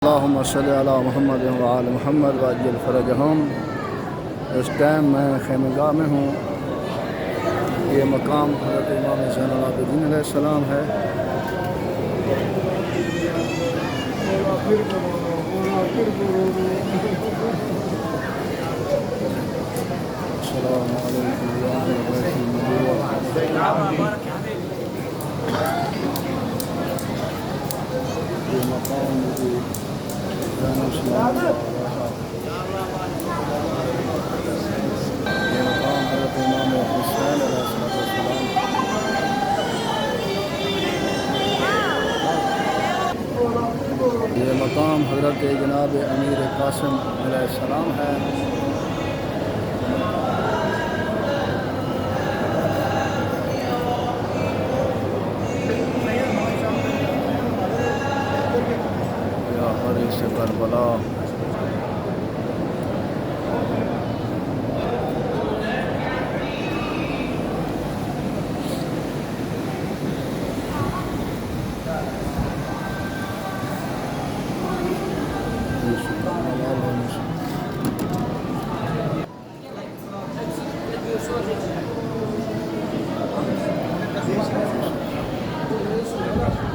अल्लाहुम्मा सल्ली अला मुहम्मद व आले मुहम्मद वअज्जिल फ़रजहुम। इस टाइम मैं ख़ैमेगाह में हूँ। ये मकाम हज़रत इमाम ज़ैनुल आबिदीन अलैहिस्सलाम है। अस्सलामु अलैकुम या अहल बैतिल नबुव्वह। ये मकाम मुझे ज़ैनुल सलाम ये मकाम हज़रत इमाम हुसैन अलैहिस्सलाम। ये मकाम हज़रत जनाब अमीर कासिम अलैहिस्सलाम है। या हरीस करबला।